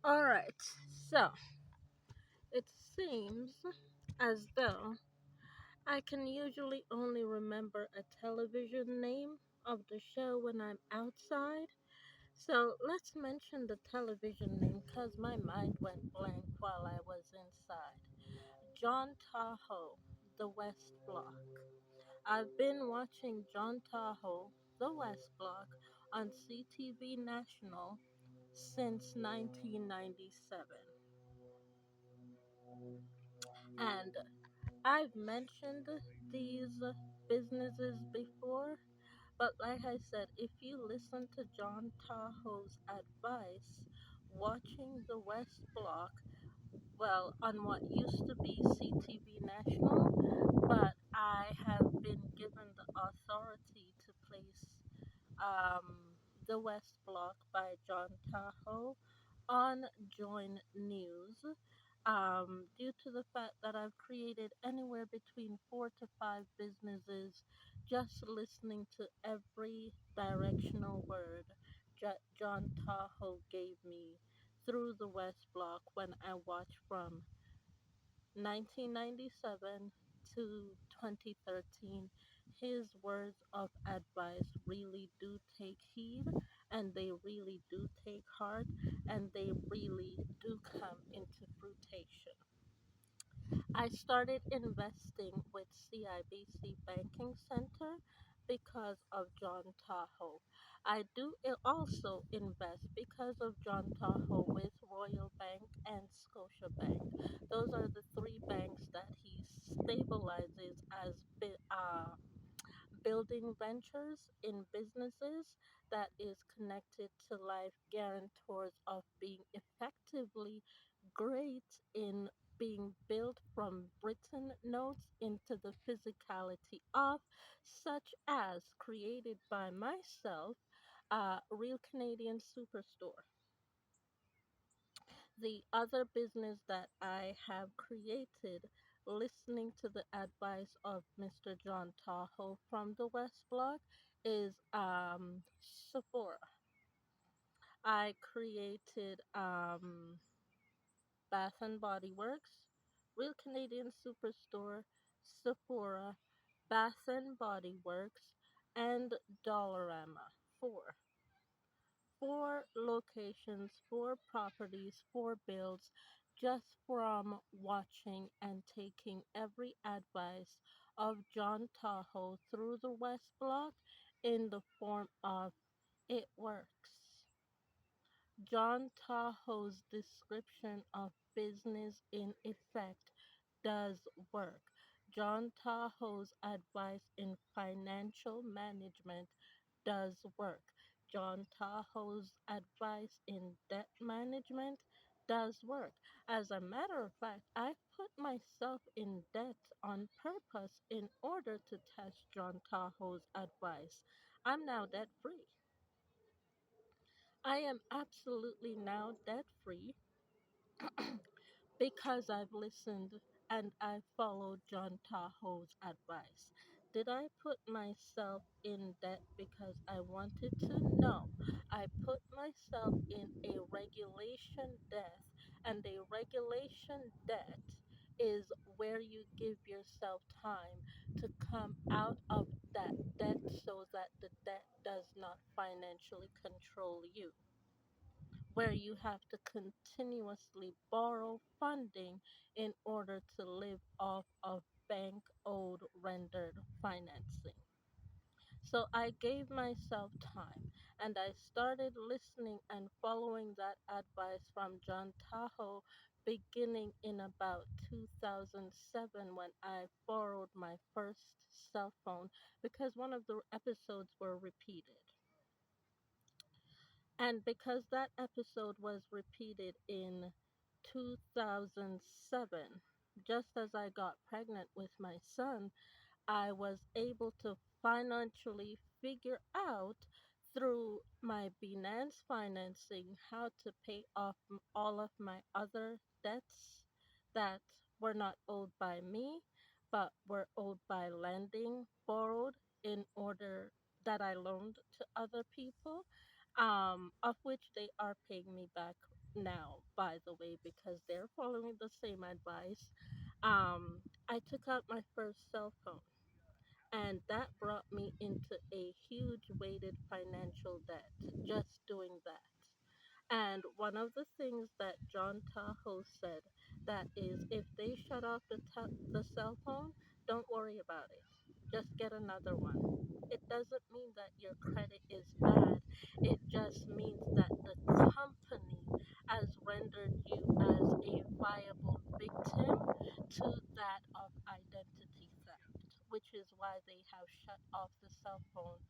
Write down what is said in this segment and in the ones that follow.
All right, so it seems as though I can usually only remember a television name of the show when I'm outside. So let's mention the television name because my mind went blank while I was inside. John Tahoe, The West Block. I've been watching John Tahoe, The West Block on CTV National since 1997. And I've mentioned these businesses before, but like I said, if you listen to John Tahoe's advice, watching the West Block, well, on what used to be CTV National, but I have been given the authority to place um, The West Block by John Tahoe on Join News. Due to the fact that I've created anywhere between 4 to 5 businesses just listening to every directional word John Tahoe gave me through the West Block when I watched from 1997 to 2013. His words of advice really do take heed and they really do take heart and they really do come into fruition. I started investing with CIBC Banking Center because of John Tahoe. I do also invest because of John Tahoe with Royal Bank and Scotiabank. Those are the three banks that he stabilizes as building ventures in businesses that is connected to life guarantors of being effectively great in being built from written notes into the physicality of, such as created by myself, Real Canadian Superstore. The other business that I have created, listening to the advice of Mr. John Tahoe from the West Block, is Sephora. I created Bath and Body Works, Real Canadian Superstore, Sephora, Bath and Body Works, and Dollarama. Four. Four locations, four properties, four builds, just from watching and taking every advice of John Tahoe through the West Block in the form of it works. John Tahoe's description of business in effect does work. John Tahoe's advice in financial management does work. John Tahoe's advice in debt management does work. As a matter of fact, I put myself in debt on purpose in order to test John Tahoe's advice. I'm now debt free. I am absolutely now debt free because I've listened and I followed John Tahoe's advice. Did I put myself in debt because I wanted to? No. I put myself in a regulation debt, and a regulation debt is where you give yourself time to come out of that debt so that the debt does not financially control you, where you have to continuously borrow funding in order to live off of bank owed rendered financing. So I gave myself time and I started listening and following that advice from John Tahoe beginning in about 2007 when I borrowed my first cell phone because one of the episodes were repeated. And because that episode was repeated in 2007, just as I got pregnant with my son, I was able to financially figure out through my Binance financing how to pay off all of my other debts that were not owed by me but were owed by lending borrowed in order that I loaned to other people, of which they are paying me back now, by the way, because they're following the same advice. I took out my first cell phone, and that brought me into a huge weighted financial debt just doing that. And one of the things that John Tahoe said that is if they shut off the cell phone, don't worry about it. Just get another one. It doesn't mean that your credit is bad. It just means that the company has rendered you as a viable victim to that of identity theft, which is why they have shut off the cell phone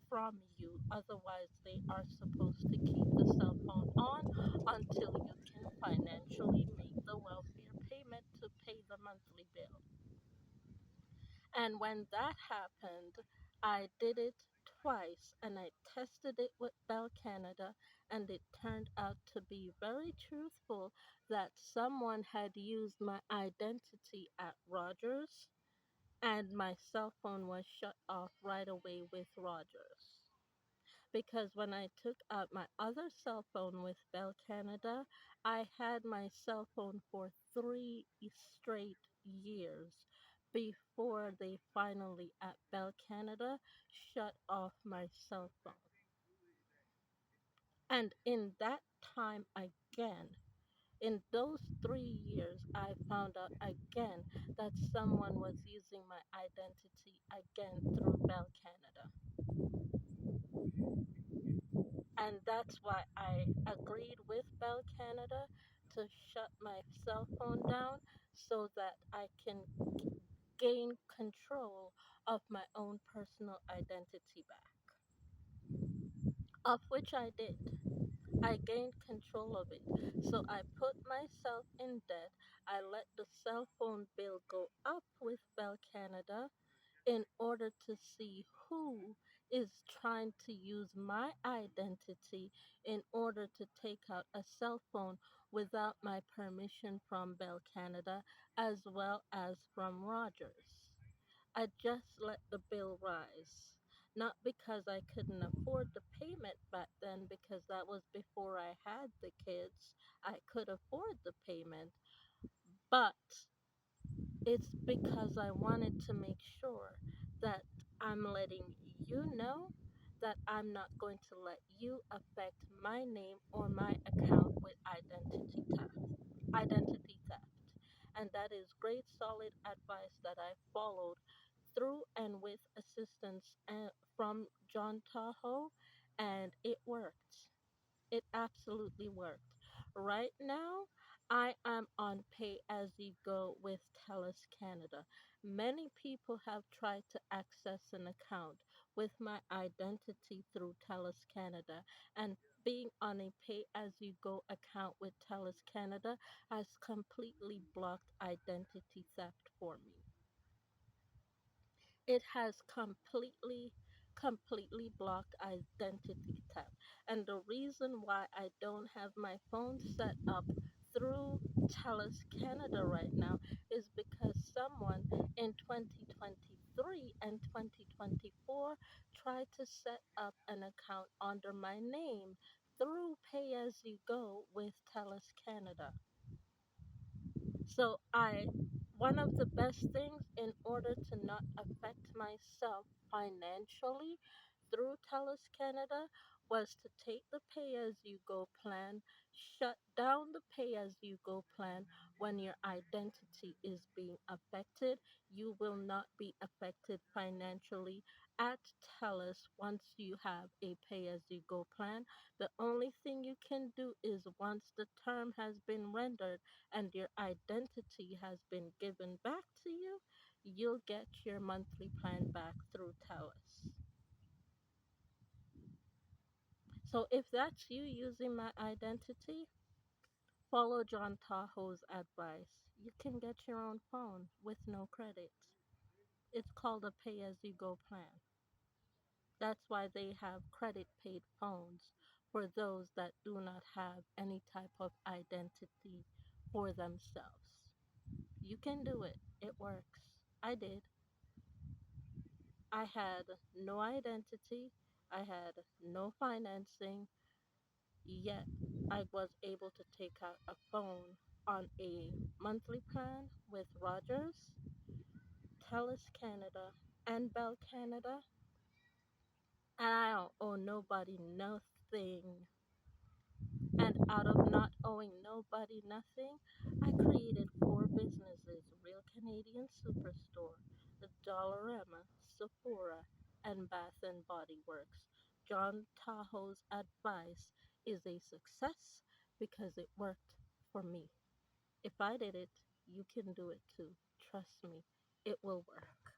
from you. Otherwise, they are supposed to keep the cell phone on until you can financially make the welfare payment to pay the monthly bill. And when that happened, I did it twice and I tested it with Bell Canada, and it turned out to be very truthful that someone had used my identity at Rogers and my cell phone was shut off right away with Rogers. Because when I took out my other cell phone with Bell Canada, I had my cell phone for 3 straight years before they finally at Bell Canada shut off my cell phone. And in that time again, in those 3 years, I found out again that someone was using my identity again through Bell Canada. And that's why I agreed with Bell Canada to shut my cell phone down so that I can gain control of my own personal identity back, of which I did. I gained control of it. So I put myself in debt. I let the cell phone bill go up with Bell Canada in order to see who is trying to use my identity in order to take out a cell phone without my permission from Bell Canada as well as from Rogers. I just let the bill rise. Not because I couldn't afford the payment back then, because that was before I had the kids. I could afford the payment, but it's because I wanted to make sure that I'm letting you know that I'm not going to let you affect my name or my account with identity theft. And that is great solid advice that I followed through and with assistance from John Tahoe, and it worked. It absolutely worked. Right now, I am on pay as you go with TELUS Canada. Many people have tried to access an account with my identity through TELUS Canada, and being on a pay as you go account with TELUS Canada has completely blocked identity theft for me. It has completely blocked identity theft. And the reason why I don't have my phone set up through TELUS Canada right now is because someone in 2023 and 2024 tried to set up an account under my name through Pay As You Go with TELUS Canada. So one of the best things in order to not affect myself financially through TELUS Canada was to take the pay as you go plan, shut down the pay as you go plan when your identity is being affected. You will not be affected financially at TELUS once you have a pay as you go plan. The only thing you can do is once the term has been rendered and your identity has been given back to you, you'll get your monthly plan back through TELUS. So if that's you using my identity, follow John Tahoe's advice. You can get your own phone with no credit. It's called a pay as you go plan. That's why they have credit paid phones for those that do not have any type of identity for themselves. You can do it. It works. I did. I had no identity. I had no financing. Yet I was able to take out a phone on a monthly plan with Rogers, TELUS Canada, and Bell Canada, and I don't owe nobody nothing. And out of not owing nobody nothing, I created four businesses: Real Canadian Superstore, the Dollarama, Sephora, and Bath and Body Works. John Tahoe's advice is a success because it worked for me. If I did it, you can do it too. Trust me, it will work.